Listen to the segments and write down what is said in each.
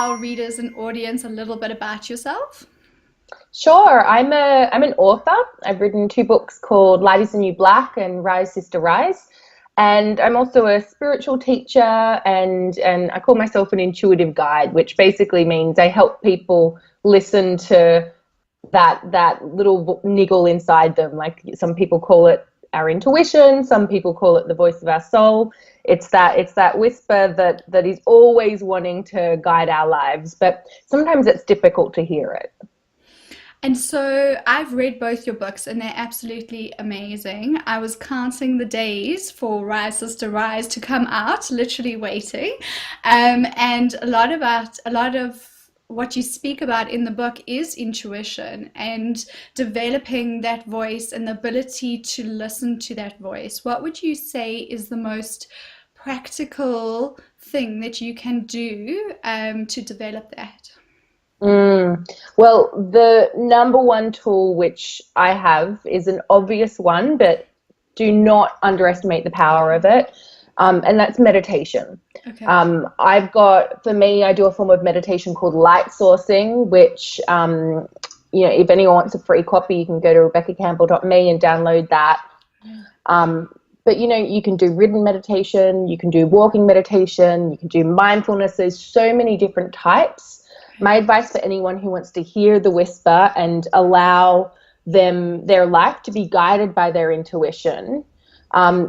our readers and audience a little bit about yourself? Sure. I'm an author. I've written two books called Light is the New Black and Rise, Sister, Rise. And I'm also a spiritual teacher, and I call myself an intuitive guide, which basically means I help people listen to that little niggle inside them. Like some people call it our intuition, some people call it the voice of our soul. It's that whisper that is always wanting to guide our lives, but sometimes it's difficult to hear it. And so I've read both your books and they're absolutely amazing. I was counting the days for Rise Sister Rise to come out, literally waiting. And a lot of what you speak about in the book is intuition and developing that voice and the ability to listen to that voice. What would you say is the most practical thing that you can do to develop that? Well, the number one tool which I have is an obvious one, but do not underestimate the power of it, and that's meditation. Okay. For me, I do a form of meditation called light sourcing, which, if anyone wants a free copy, you can go to rebeccacampbell.me and download that. But, you can do written meditation, you can do walking meditation, you can do mindfulness. There's so many different types. My advice for anyone who wants to hear the whisper and allow their life to be guided by their intuition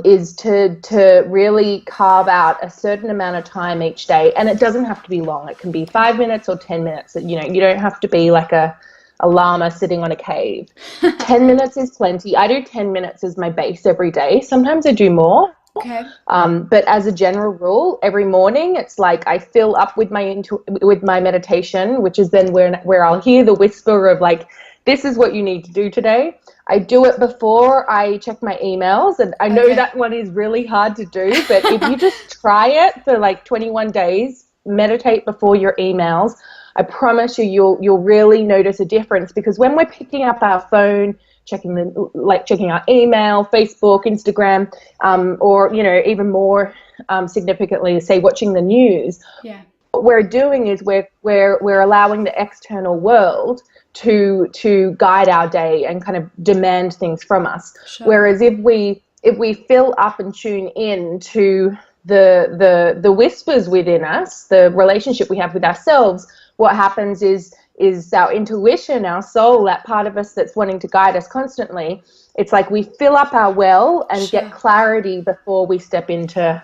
is to really carve out a certain amount of time each day. And it doesn't have to be long. It can be 5 minutes or 10 minutes. You don't have to be like a llama sitting on a cave. 10 minutes is plenty. I do 10 minutes as my base every day. Sometimes I do more. Okay. But as a general rule, every morning it's like I fill up with my meditation, which is then where I'll hear the whisper of like, this is what you need to do today. I do it before I check my emails, and I know that one is really hard to do, but if you just try it for like 21 days, meditate before your emails, I promise you'll really notice a difference, because when we're picking up our phone, checking our email, Facebook, Instagram, or even more significantly, say watching the news. Yeah. What we're doing is we're allowing the external world to guide our day and kind of demand things from us. Sure. Whereas if we fill up and tune in to the whispers within us, the relationship we have with ourselves, what happens is our intuition, our soul, that part of us that's wanting to guide us constantly. It's like we fill up our well and Sure. get clarity before we step into,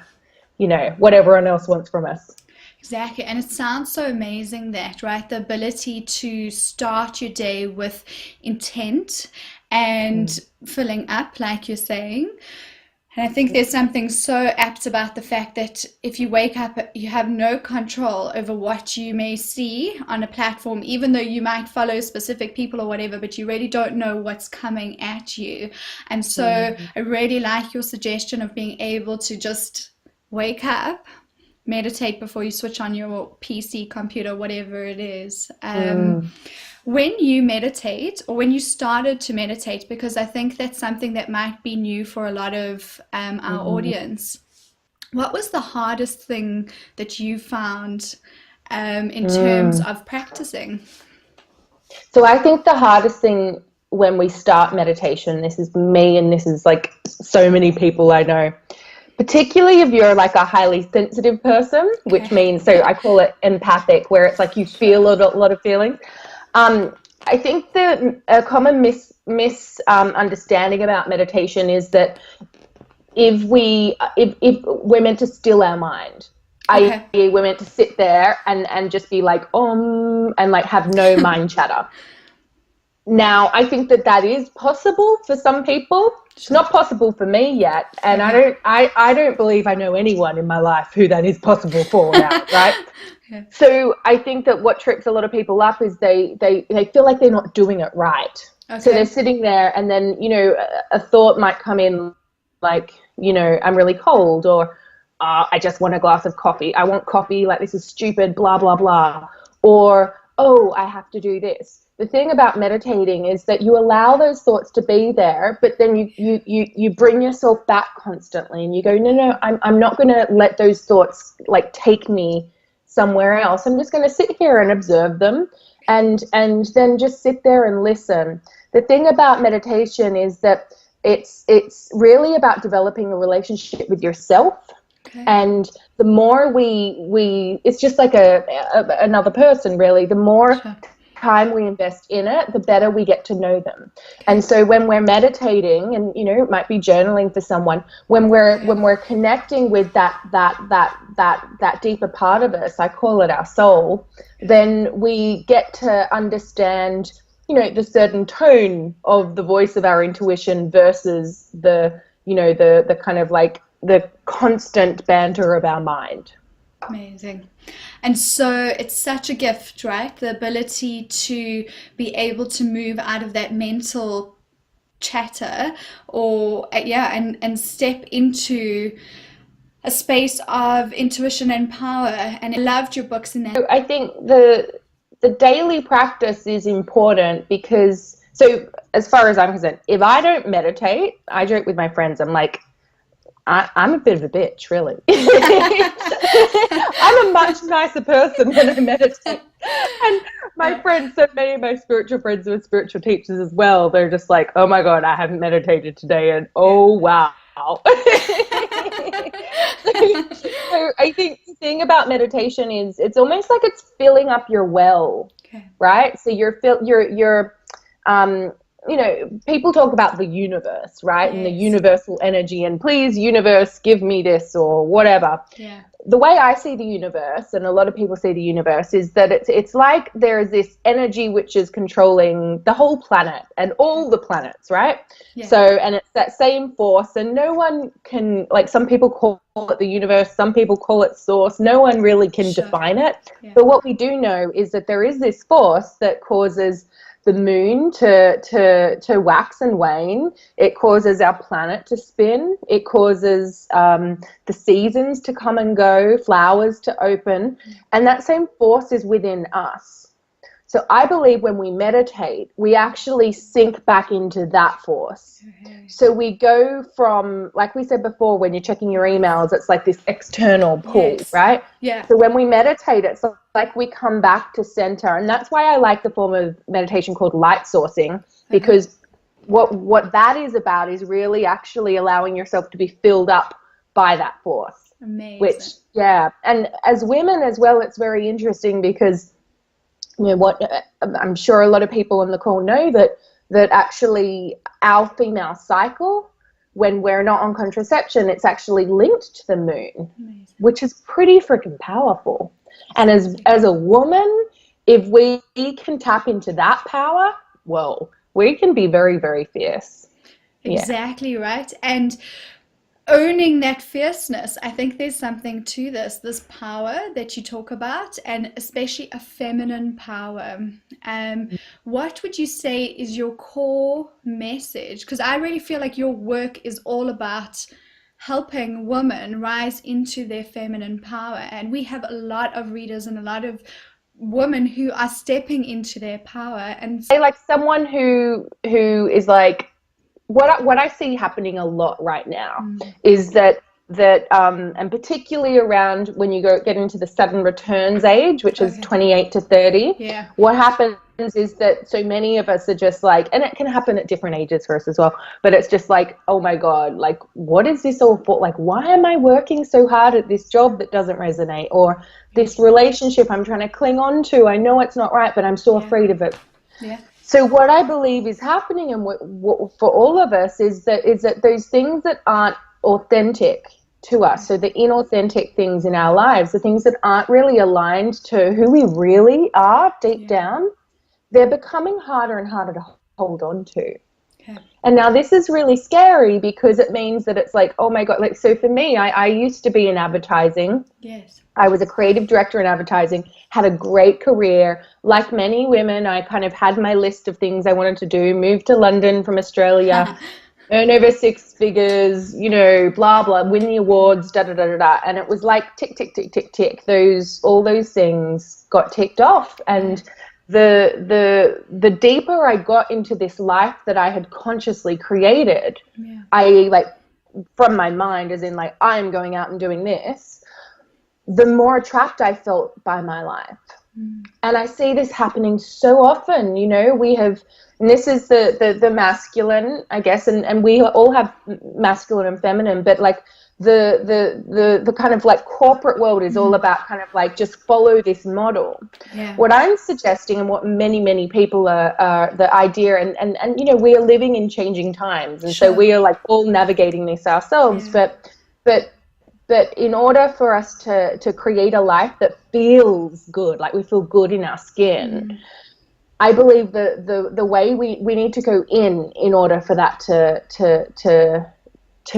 what everyone else wants from us. Exactly. And it sounds so amazing that, right? The ability to start your day with intent and filling up, like you're saying. And I think there's something so apt about the fact that if you wake up, you have no control over what you may see on a platform, even though you might follow specific people or whatever, but you really don't know what's coming at you. And so I really like your suggestion of being able to just wake up, meditate before you switch on your PC, computer, whatever it is. When you meditate, or when you started to meditate, because I think that's something that might be new for a lot of our audience, what was the hardest thing that you found in terms of practicing? So I think the hardest thing when we start meditation, this is me and this is like so many people I know, particularly if you're like a highly sensitive person, which means, so I call it empathic, where it's like you feel a lot of feelings. I think a common misunderstanding about meditation is that if we're meant to still our mind, i.e. we're meant to sit there and just be like, and like have no mind chatter. Now, I think that is possible for some people. It's not possible for me yet, and I don't believe I know anyone in my life who that is possible for now, right? Yeah. So I think that what trips a lot of people up is they feel like they're not doing it right. Okay. So they're sitting there, and then a thought might come in like, I'm really cold, or I just want a glass of coffee. I want coffee, like this is stupid, blah, blah, blah. Or, I have to do this. The thing about meditating is that you allow those thoughts to be there, but then you bring yourself back constantly, and you go, no, I'm not going to let those thoughts like take me somewhere else. I'm just going to sit here and observe them, and then just sit there and listen. The thing about meditation is that it's really about developing a relationship with yourself. Okay. And the more we it's just like another person, really. The more time we invest in it, the better we get to know them. And so when we're meditating, and it might be journaling for someone, when we're connecting with that deeper part of us, I call it our soul, then we get to understand the certain tone of the voice of our intuition versus the kind of like the constant banter of our mind. Amazing. And so it's such a gift, right? The ability to be able to move out of that mental chatter, and step into a space of intuition and power. And I loved your books in that. I think the daily practice is important because, so as far as I'm concerned, if I don't meditate, I joke with my friends, I'm like, I'm a bit of a bitch, really. I'm a much nicer person when I meditate. And my friends, so many of my spiritual friends who are spiritual teachers as well, they're just like, oh my God, I haven't meditated today, and oh wow. So I think the thing about meditation is it's almost like it's filling up your well, right? So people talk about the universe, right? Yes. And the universal energy, and please, universe, give me this or whatever. Yeah. The way I see the universe, and a lot of people see the universe, is that it's like there is this energy which is controlling the whole planet and all the planets, right? Yeah. So, and it's that same force, and no one can, like, some people call it the universe, some people call it source. No one really can define it. Yeah. But what we do know is that there is this force that causes the moon to wax and wane. It causes our planet to spin. It causes the seasons to come and go, flowers to open, and that same force is within us. So I believe when we meditate, we actually sink back into that force. So we go from, like we said before, when you're checking your emails, it's like this external pull, right? Yeah. So when we meditate, it's like we come back to center. And that's why I like the form of meditation called light sourcing, because what that is about is really actually allowing yourself to be filled up by that force. Amazing. And as women as well, it's very interesting because I'm sure a lot of people on the call know that actually our female cycle, when we're not on contraception, it's actually linked to the moon. Amazing. Which is pretty freaking powerful. And as a woman, if we can tap into that power, whoa, we can be very, very fierce. Exactly, right. And owning that fierceness, I think there's something to this power that you talk about, and especially a feminine power. What would you say is your core message? Because I really feel like your work is all about helping women rise into their feminine power, and we have a lot of readers and a lot of women who are stepping into their power. And like someone who is like, what I see happening a lot right now is that and particularly around when you get into the Saturn returns age, which is 28 to 30, what happens is that so many of us are just like, and it can happen at different ages for us as well, but it's just like, oh my God, like, what is this all for? Like, why am I working so hard at this job that doesn't resonate, or this relationship I'm trying to cling on to? I know it's not right, but I'm so afraid of it. Yeah. So what I believe is happening, and what for all of us is that those things that aren't authentic to us, so the inauthentic things in our lives, the things that aren't really aligned to who we really are deep down, they're becoming harder and harder to hold on to. Okay. And now this is really scary because it means that it's like, oh my God, like, so for me, I used to be in advertising. Yes. I was a creative director in advertising, had a great career. Like many women, I kind of had my list of things I wanted to do, moved to London from Australia, earn over 6 figures, blah, blah, win the awards, da, da, da, da, da. And it was like tick, tick, tick, tick, tick. All those things got ticked off. And the deeper I got into this life that I had consciously created, I, like, from my mind, as in like, I'm going out and doing this, the more trapped I felt by my life. And I see this happening so often. You know, we have, and this is the masculine, I guess, and we all have masculine and feminine, but like the kind of like corporate world is all about kind of like just follow this model. Yeah. What I'm suggesting, and what many people are the idea, and you know, we are living in changing times, and so we are like all navigating this ourselves. But in order for us to create a life that feels good, like we feel good in our skin, I believe the way we need to go in order for that to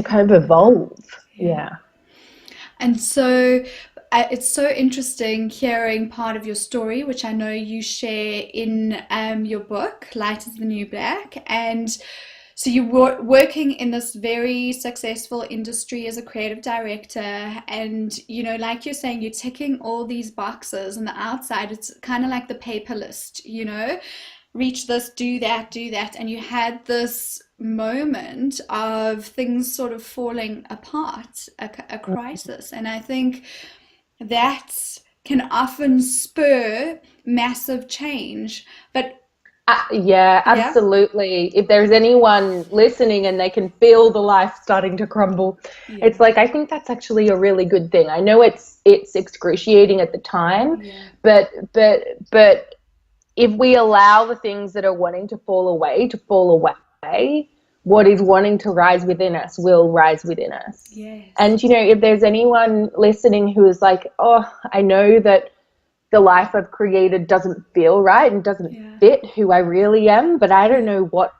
kind of evolve. Yeah. And so it's so interesting hearing part of your story, which I know you share in your book, Light is the New Black. And so you were working in this very successful industry as a creative director, and you know, like you're saying, you're ticking all these boxes. On the outside, it's kind of like the paper list, you know, reach this, do that, and you had this moment of things sort of falling apart, a crisis, and I think that can often spur massive change, but yeah, absolutely. If there's anyone listening and they can feel the life starting to crumble, it's like, I think that's actually a really good thing. I know it's excruciating at the time, but if we allow the things that are wanting to fall away, what is wanting to rise within us will rise within us. Yes. And you know, if there's anyone listening who is like, oh, I know that the life I've created doesn't feel right and doesn't fit who I really am, but I don't know what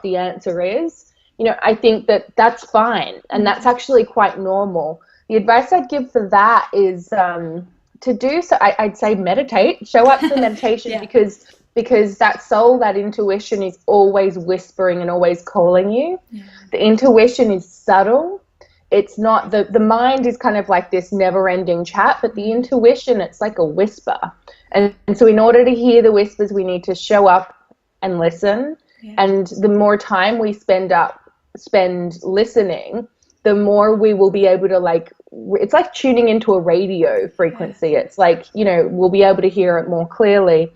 the answer is. You know, I think that that's fine, and that's actually quite normal. The advice I'd give for that is to do so. I'd say meditate, show up for meditation, because that soul, that intuition is always whispering and always calling you. The intuition is subtle. It's not the mind is kind of like this never-ending chat, but the intuition, it's like a whisper. And so in order to hear the whispers, we need to show up and listen. And the more time we spend listening, the more we will be able to, like, it's like tuning into a radio frequency. It's like, you know, we'll be able to hear it more clearly.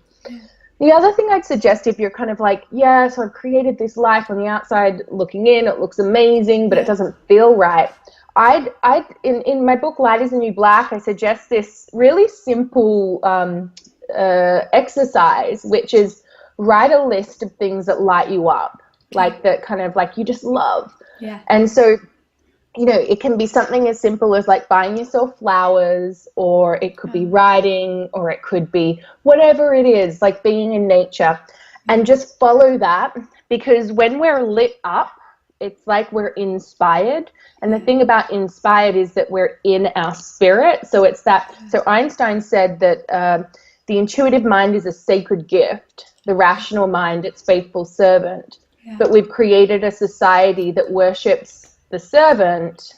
The other thing I'd suggest, if you're kind of like, so I've created this life on the outside looking in, it looks amazing, but it doesn't feel right. In my book, Light is the New Black, I suggest this really simple exercise, which is write a list of things that light you up, like that kind of like you just love. And so, you know, it can be something as simple as like buying yourself flowers, or it could be writing, or it could be whatever it is, like being in nature, and just follow that, because when we're lit up, it's like we're inspired. And the thing about inspired is that we're in our spirit. So it's that, so Einstein said that the intuitive mind is a sacred gift, the rational mind, its faithful servant. But we've created a society that worships the servant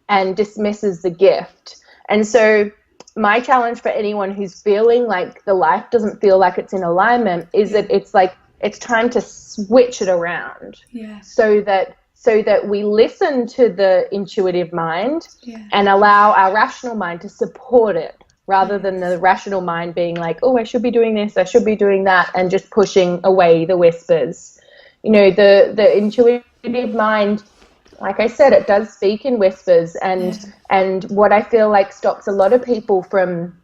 and dismisses the gift. And so my challenge for anyone who's feeling like the life doesn't feel like it's in alignment is that it's like, it's time to switch it around so that we listen to the intuitive mind and allow our rational mind to support it, rather than the rational mind being like, oh, I should be doing this, I should be doing that, and just pushing away the whispers. You know, the intuitive mind, like I said, it does speak in whispers, and what I feel like stops a lot of people from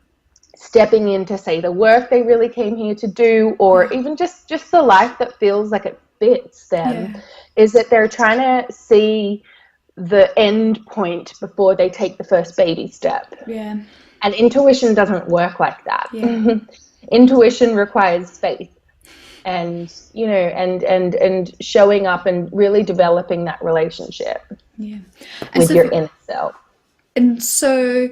stepping into, say, the work they really came here to do, or even just the life that feels like it fits them, is that they're trying to see the end point before they take the first baby step. And intuition doesn't work like that. Intuition requires faith, and you know, and showing up and really developing that relationship with your inner self. And so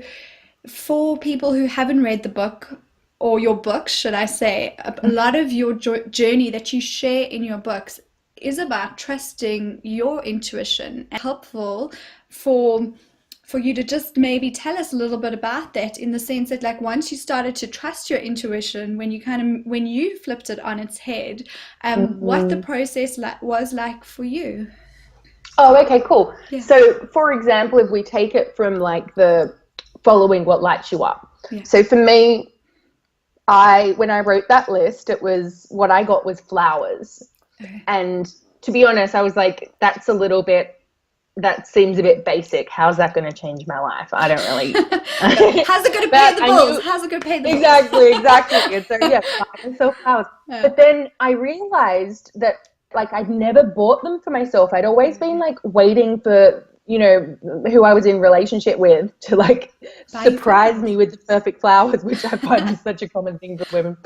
for people who haven't read the book, or your books, should I say, a lot of your journey that you share in your books is about trusting your intuition. And helpful for you to just maybe tell us a little bit about that, in the sense that, like, once you started to trust your intuition, when you flipped it on its head, what the process was like for you. Oh, okay, cool. So for example, if we take it from like the following what lights you up. Yeah. So for me, when I wrote that list, it was, what I got was flowers. Okay. And to be honest, I was like, that seems a bit basic. How's that going to change my life? I don't really. How's it going to pay the bills? How's it going to pay the bills? Exactly. And so, yeah, buy myself flowers. Yeah. But then I realized that, like, I'd never bought them for myself. I'd always been, like, waiting for, you know, who I was in relationship with to, like, surprise me with the perfect flowers, which I find is such a common thing for women.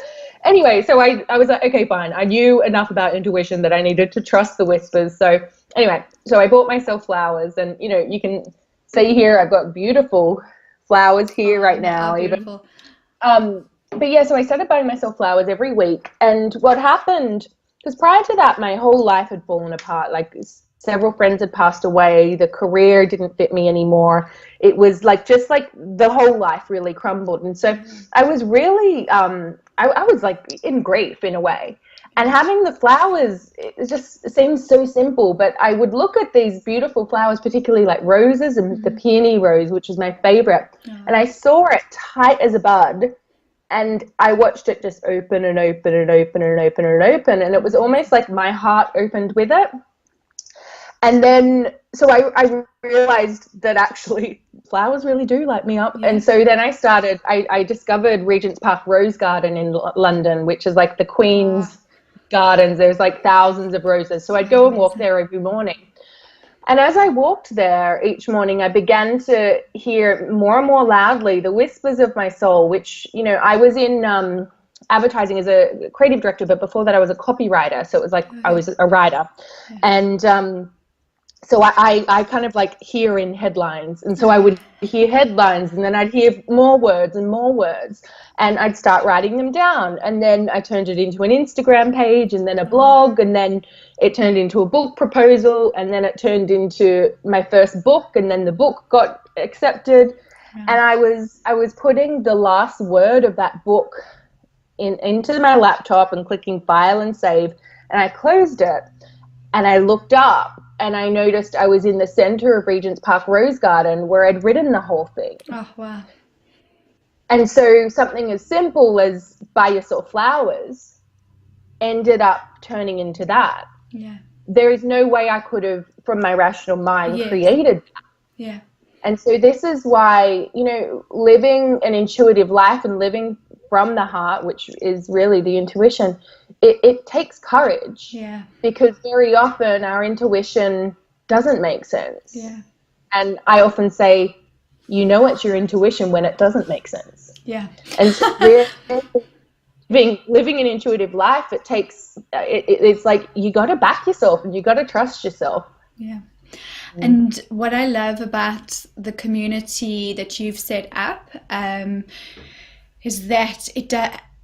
Anyway, so I was like, okay, fine. I knew enough about intuition that I needed to trust the whispers. So anyway, so I bought myself flowers, and, you know, you can see here I've got beautiful flowers here right now. Beautiful. But yeah, so I started buying myself flowers every week. And what happened, because prior to that, my whole life had fallen apart. Like, several friends had passed away. The career didn't fit me anymore. It was like, just like the whole life really crumbled. And so I was really, I was like in grief in a way. And having the flowers, it just seems so simple, but I would look at these beautiful flowers, particularly like roses and the peony rose, which is my favorite. And I saw it tight as a bud, and I watched it just open and open and open and open and open. And it was almost like my heart opened with it. And then, so I realized that actually flowers really do light me up. Yeah. And so then I discovered Regent's Park Rose Garden in London, which is like the Queen's gardens. There's like thousands of roses. So I'd go and walk there every morning. And as I walked there each morning, I began to hear more and more loudly the whispers of my soul, which, you know, I was in advertising as a creative director, but before that I was a copywriter. So it was like I was a writer. And so I kind of like hear in headlines. And so I would hear headlines, and then I'd hear more words and more words, and I'd start writing them down. And then I turned it into an Instagram page, and then a blog, and then it turned into a book proposal, and then it turned into my first book, and then the book got accepted. And I was putting the last word of that book into my laptop and clicking file and save, and I closed it, and I looked up, and I noticed I was in the center of Regent's Park Rose Garden, where I'd written the whole thing. Oh, wow. And so something as simple as buy yourself flowers ended up turning into that. Yeah. There is no way I could have, from my rational mind, created that. Yeah. And so this is why, you know, living an intuitive life and living from the heart, which is really the intuition, it takes courage. Yeah. Because very often our intuition doesn't make sense. Yeah. And I often say, you know, it's your intuition when it doesn't make sense. Yeah. And so living an intuitive life, it takes, it's like you got to back yourself and you got to trust yourself. Yeah. And what I love about the community that you've set up is that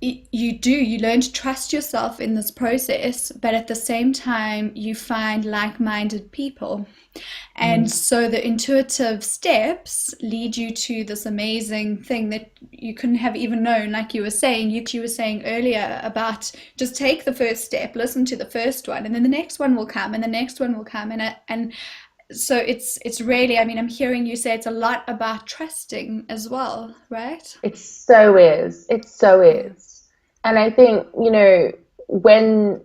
you learn to trust yourself in this process, but at the same time you find like-minded people. And so the intuitive steps lead you to this amazing thing that you couldn't have even known. Like you were saying earlier about just take the first step, listen to the first one, and then the next one will come, and the next one will come. And so it's really, I mean, I'm hearing you say it's a lot about trusting as well, right? It so is. And I think, you know, when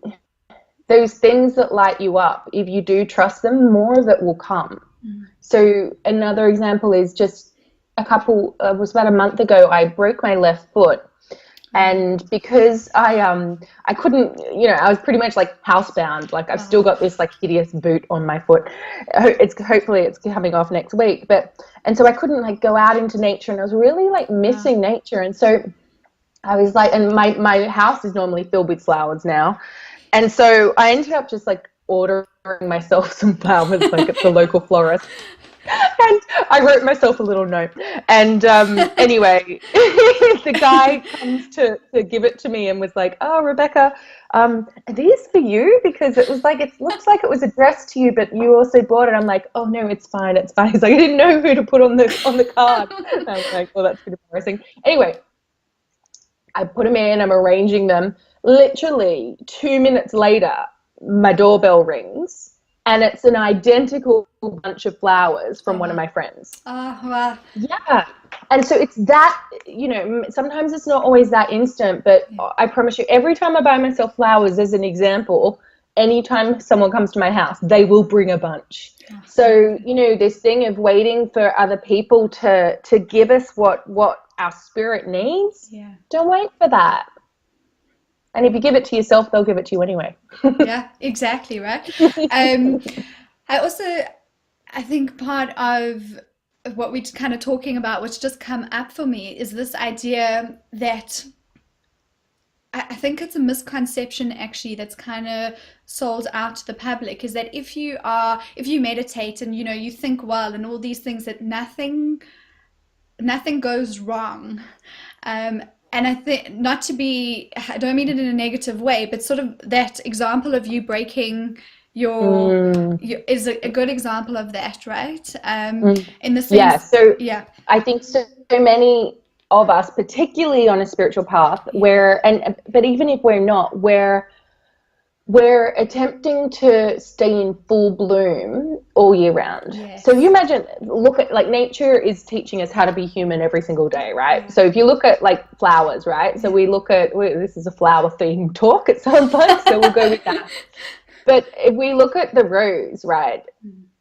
those things that light you up, if you do trust them, more of it will come. So another example is just it was about a month ago, I broke my left foot. And because I couldn't, you know, I was pretty much like housebound. Like I've still got this like hideous boot on my foot. Hopefully it's coming off next week. And so I couldn't like go out into nature, and I was really like missing nature. And so I was like, and my house is normally filled with flowers now. And so I ended up just like ordering myself some flowers like at the local florist. And I wrote myself a little note. And anyway, the guy comes to give it to me and was like, "Oh, Rebecca, are these for you? Because it was like, it looks like it was addressed to you, but you also bought it." I'm like, "Oh no, it's fine. He's like, I didn't know who to put on the card." And I was like, "Well, that's pretty embarrassing." Anyway, I put them in. I'm arranging them. Literally 2 minutes later, my doorbell rings. And it's an identical bunch of flowers from one of my friends. Oh, wow. Yeah. And so it's that, sometimes it's not always that instant, but I promise you, every time I buy myself flowers, as an example, anytime someone comes to my house, they will bring a bunch. So, this thing of waiting for other people to give us what our spirit needs, don't wait for that. And if you give it to yourself, they'll give it to you anyway. Yeah, exactly, right. I think part of what we're kind of talking about, which just come up for me, is this idea that I think it's a misconception actually that's kind of sold out to the public, is that if you meditate and you think well and all these things, that nothing goes wrong. And I think, I don't mean it in a negative way, but sort of that example of you breaking your is a good example of that, right? In the sense, I think so many of us, particularly on a spiritual path, but even if we're not, we're attempting to stay in full bloom all year round. Yes. So if you imagine, look at, like, nature is teaching us how to be human every single day, right? Yeah. So if you look at, like, flowers, right? So we look at, this is a flower themed talk, it sounds like, so we'll go with that. But if we look at the rose, right?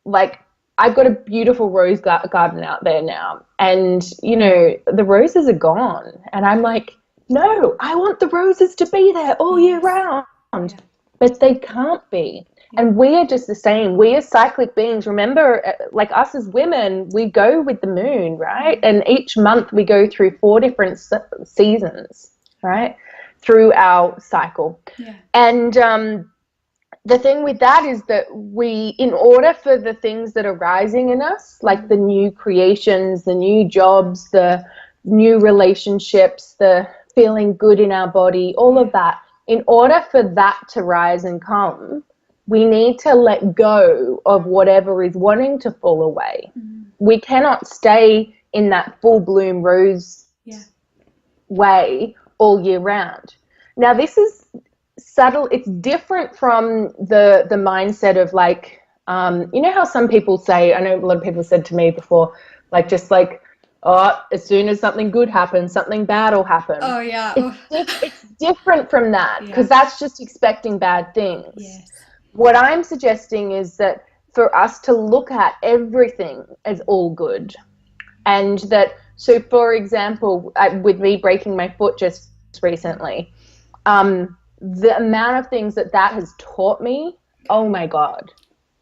Like, I've got a beautiful rose garden out there now, and, the roses are gone. And I'm like, no, I want the roses to be there all year round. Yeah. But they can't be. And we are just the same. We are cyclic beings. Remember, like us as women, we go with the moon, right? And each month we go through 4 different seasons, right? Through our cycle. Yeah. And the thing with that is that in order for the things that are rising in us, like the new creations, the new jobs, the new relationships, the feeling good in our body, all of that, in order for that to rise and come, we need to let go of whatever is wanting to fall away. We cannot stay in that full bloom rose way all year round. Now, this is subtle. It's different from the mindset of, like, how some people say, I know a lot of people said to me before, like, just like, oh, as soon as something good happens, something bad will happen. Oh, yeah. It's different from that, because that's just expecting bad things. Yes. What I'm suggesting is that for us to look at everything as all good. And that, so for example, with me breaking my foot just recently, the amount of things that has taught me, oh my God,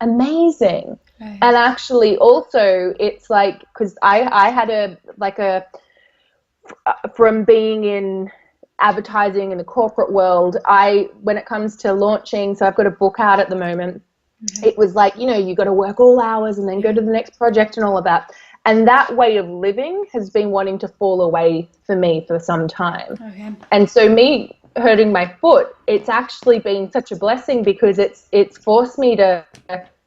amazing. Right. And actually also it's like, because I had from being in advertising in the corporate world, when it comes to launching, so I've got a book out at the moment, it was like, you got to work all hours and then go to the next project and all of that. And that way of living has been wanting to fall away for me for some time. Okay. And so me hurting my foot, it's actually been such a blessing, because it's forced me to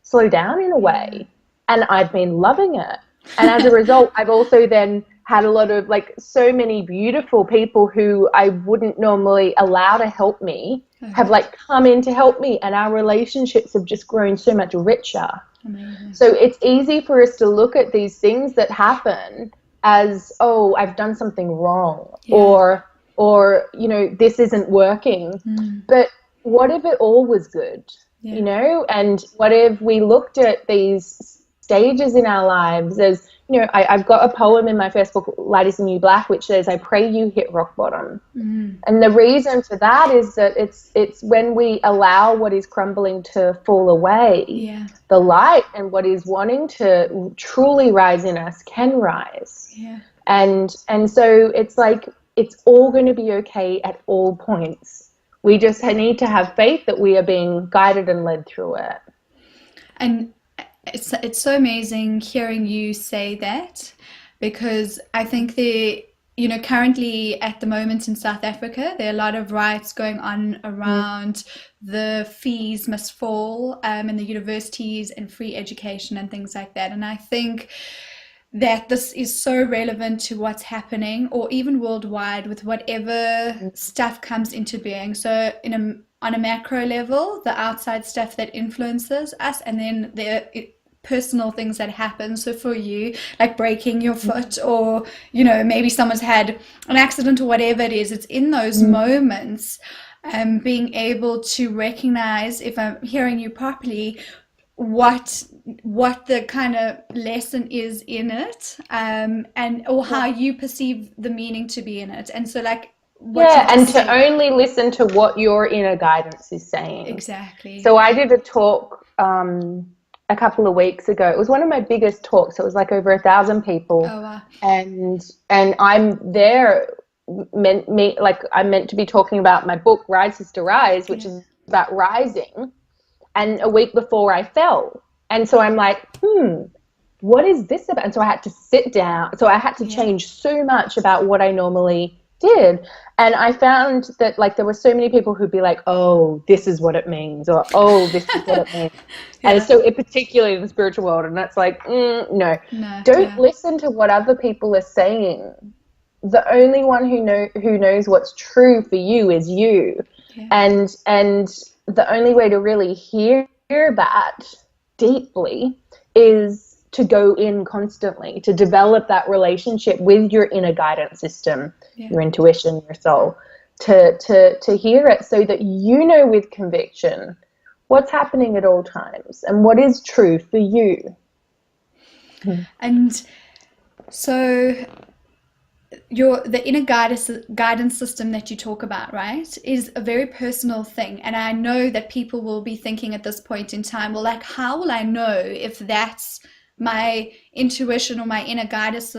slow down in a way, and I've been loving it. And as a result, I've also then had a lot of, like, so many beautiful people who I wouldn't normally allow to help me have, like, come in to help me, and our relationships have just grown so much richer. Amazing. So it's easy for us to look at these things that happen as, oh, I've done something wrong, or this isn't working. But what if it all was good? And what if we looked at these stages in our lives as, I've got a poem in my first book, Light is the New Black, which says, I pray you hit rock bottom. And the reason for that is that it's when we allow what is crumbling to fall away, the light and what is wanting to truly rise in us can rise. And so it's like, it's all going to be okay at all points. We just need to have faith that we are being guided and led through it. And it's so amazing hearing you say that, because I think currently at the moment in South Africa, there are a lot of riots going on around the fees must fall in the universities and free education and things like that. And I think that this is so relevant to what's happening, or even worldwide, with whatever stuff comes into being. So on a macro level, the outside stuff that influences us, and then personal things that happen. So for you, like breaking your foot, or maybe someone's had an accident or whatever it is, it's in those moments, being able to recognize, if I'm hearing you properly, what the kind of lesson is in it, and or how you perceive the meaning to be in it. And so, like what you Yeah, and just to said. only listen to what your inner guidance is saying. Exactly. So I did a talk a couple of weeks ago. It was one of my biggest talks. It was like over 1,000 people, Oh wow. and I'm there I'm meant to be talking about my book Rise Sister Rise, which is about rising. And a week before I fell, and so I'm like, what is this about? And so I had to sit down. So I had to change so much about what I normally did. And I found that like there were so many people who'd be like, oh, this is what it means, or oh, this is what it means. And so in particularly in the spiritual world, and that's like, no, don't listen to what other people are saying. The only one who knows what's true for you is you. And the only way to really hear that deeply is to go in constantly, to develop that relationship with your inner guidance system, your intuition, your soul, to hear it, so that you know with conviction what's happening at all times and what is true for you. And so the inner guidance system that you talk about, right, is a very personal thing. And I know that people will be thinking at this point in time, well, like, how will I know if that's my intuition or my inner guidance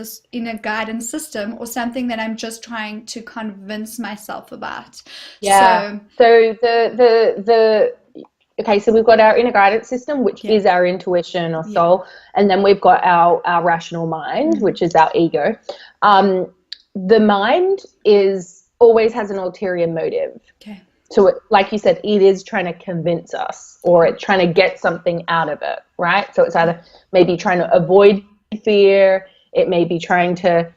system, or something that I'm just trying to convince myself about? So okay, so we've got our inner guidance system, which is our intuition or soul, and then we've got our rational mind, which is our ego. The mind always has an ulterior motive. Okay. So like you said, it is trying to convince us, or it's trying to get something out of it, right? So it's either maybe trying to avoid fear, it may be trying to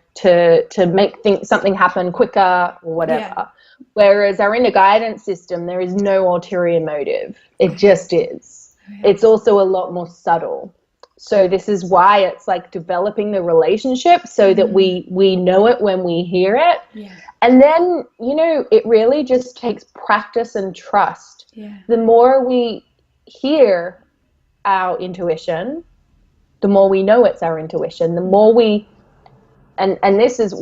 make something happen quicker or whatever. Whereas our inner guidance system, there is no ulterior motive. It just is. It's also a lot more subtle. So this is why it's like developing the relationship, so that we know it when we hear it. And then, it really just takes practice and trust. The more we hear our intuition, the more we know it's our intuition, the more we, and this is,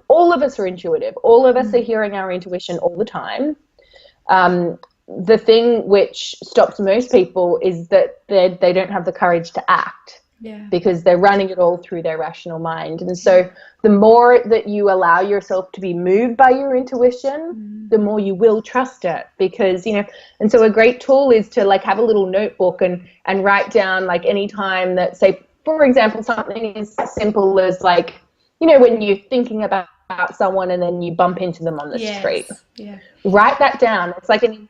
all of us are intuitive. All of us are hearing our intuition all the time. The thing which stops most people is that they don't have the courage to act, because they're running it all through their rational mind. And so the more that you allow yourself to be moved by your intuition, the more you will trust it, because, and so a great tool is to like have a little notebook and write down, like, any time that, say, for example, something as simple as like, when you're thinking about someone and then you bump into them on the street. Write that down. It's like an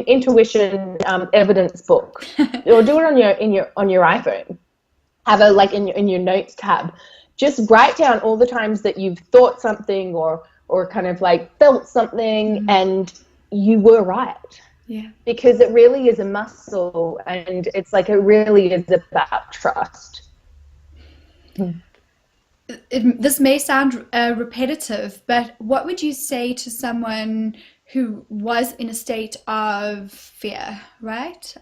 intuition evidence book, or do it on your iPhone. Have a like in your notes tab. Just write down all the times that you've thought something or kind of like felt something, and you were right. Because it really is a muscle, and it's like, it really is about trust. This may sound repetitive, but what would you say to someone who was in a state of fear, right?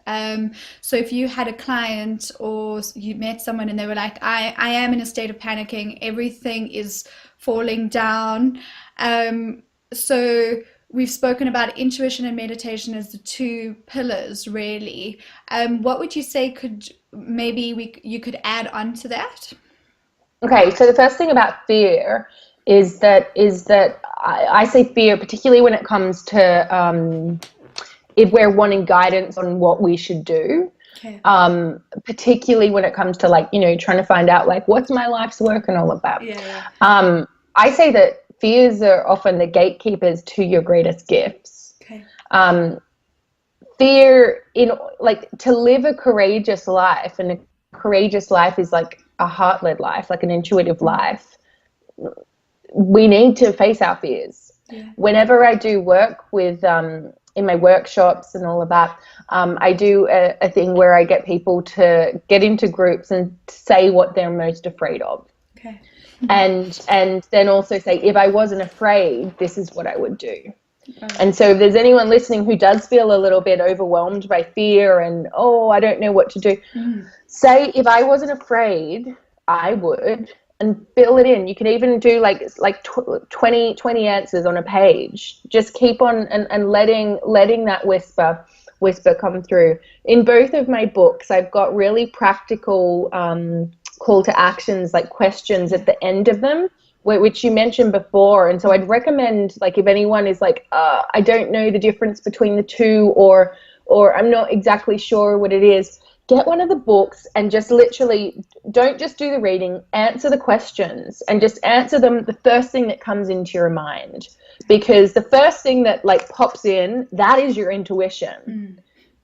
So if you had a client, or you met someone and they were like, I am in a state of panicking, everything is falling down. So we've spoken about intuition and meditation as the two pillars, really. What would you say you could add on to that? Okay, so the first thing about fear is that I say fear, particularly when it comes to if we're wanting guidance on what we should do, particularly when it comes to like, trying to find out like what's my life's work and all of that. I say that fears are often the gatekeepers to your greatest gifts. Fear, to live a courageous life, and a courageous life is like a heart-led life, like an intuitive life. We need to face our fears. Whenever I do work with in my workshops and all of that, I do a thing where I get people to get into groups and say what they're most afraid of. Okay. And then also say, if I wasn't afraid, this is what I would do. Right. And so if there's anyone listening who does feel a little bit overwhelmed by fear and, oh, I don't know what to do, say, if I wasn't afraid, I would, and fill it in. You can even do like 20 answers on a page. Just keep on and letting that whisper come through. In both of my books, I've got really practical call to actions, like questions at the end of them, which you mentioned before. And so I'd recommend, like, if anyone is like, I don't know the difference between the two, or I'm not exactly sure what it is, get one of the books and just literally don't just do the reading, answer the questions and just answer them the first thing that comes into your mind. Because the first thing that like pops in, that is your intuition.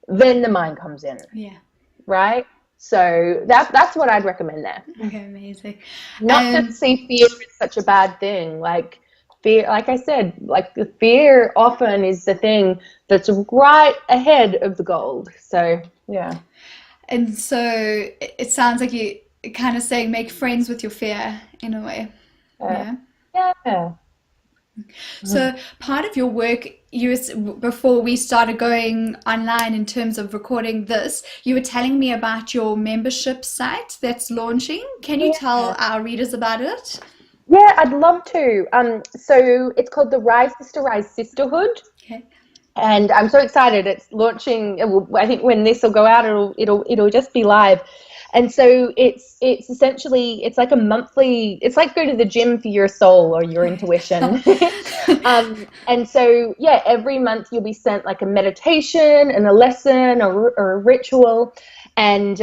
Then the mind comes in. Yeah. Right? So that's what I'd recommend there. Okay, amazing. Not to see fear as such a bad thing. Like fear, like I said, like the fear often is the thing that's right ahead of the gold. So yeah. And so it sounds like you kind of saying make friends with your fear in a way. Yeah. Yeah. So part of your work, before we started going online in terms of recording this, you were telling me about your membership site that's launching. Can you tell our readers about it? Yeah, I'd love to. So it's called the Rise Sister Rise Sisterhood. Okay. And I'm so excited. It's launching. I think when this will go out, it'll just be live. And so it's essentially, it's like a monthly, it's like go to the gym for your soul or your intuition. And so, yeah, every month you'll be sent like a meditation and a lesson or a ritual. And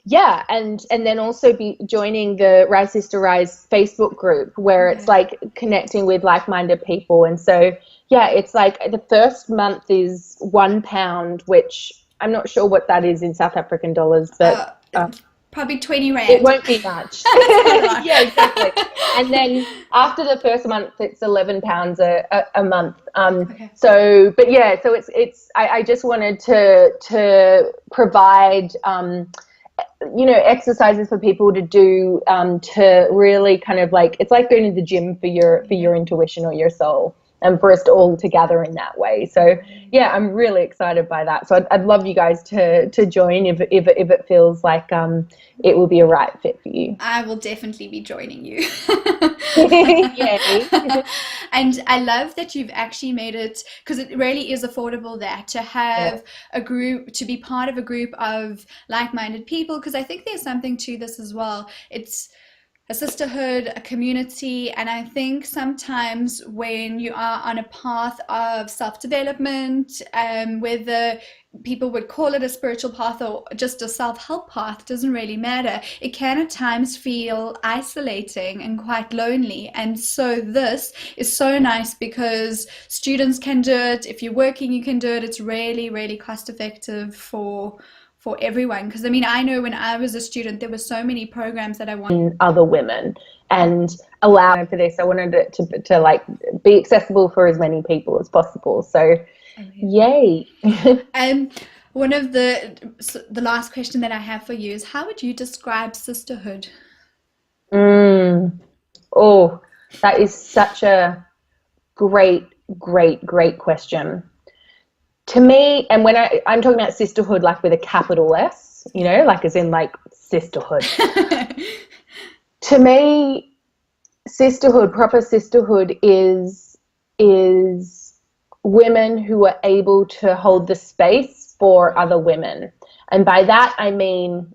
yeah, and then also be joining the Rise Sister Rise Facebook group where it's like connecting with like-minded people. And so, yeah, it's like the first month is £1, which I'm not sure what that is in South African dollars, but probably 20 rand. it won't be much. Yeah, exactly. And then after the first month, it's £11 a month. So, but yeah, so I just wanted to provide, exercises for people to do, to really kind of like, it's like going to the gym for your intuition or your soul, and for us to all to gather in that way. So yeah, I'm really excited by that. So I'd love you guys to join if it feels like it will be a right fit for you. I will definitely be joining you. Yay. And I love that you've actually made it, because it really is affordable there to have a group, to be part of a group of like-minded people, because I think there's something to this as well. It's a sisterhood, a community, and I think sometimes when you are on a path of self-development, whether people would call it a spiritual path or just a self-help path, doesn't really matter. It can at times feel isolating and quite lonely. And so this is so nice because students can do it. If you're working, you can do it. It's really, really cost effective for everyone. Because I mean, I know when I was a student, there were so many programs that I wanted. Other women, and allow for this. I wanted it to like be accessible for as many people as possible. So yay. One of the last question that I have for you is, how would you describe sisterhood? Oh, that is such a great question. To me, and when I'm talking about sisterhood, like with a capital S, like as in like sisterhood. To me, sisterhood, proper sisterhood is women who are able to hold the space for other women. And by that, I mean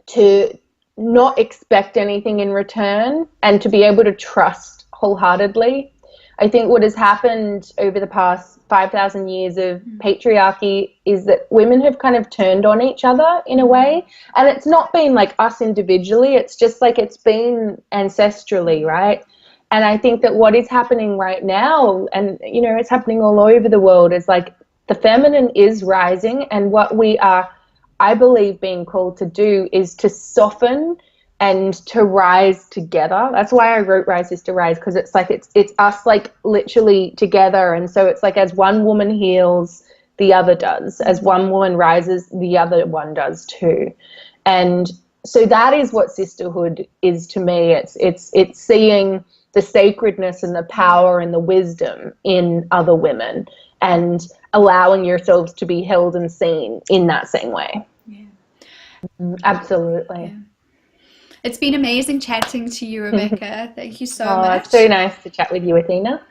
to not expect anything in return and to be able to trust wholeheartedly. I think what has happened over the past 5,000 years of patriarchy is that women have kind of turned on each other in a way. And it's not been like us individually. It's just like it's been ancestrally, right? And I think that what is happening right now, and, it's happening all over the world, is like the feminine is rising. And what we are, I believe, being called to do is to soften and to rise together. That's why I wrote Rise Sister Rise, because it's like it's us like literally together. And so it's like as one woman heals, the other does. As one woman rises, the other one does too. And so that is what sisterhood is to me. It's seeing the sacredness and the power and the wisdom in other women and allowing yourselves to be held and seen in that same way. Yeah. Absolutely. Yeah. It's been amazing chatting to you, Rebecca. Thank you so Oh, much. it's so nice to chat with you, Athena.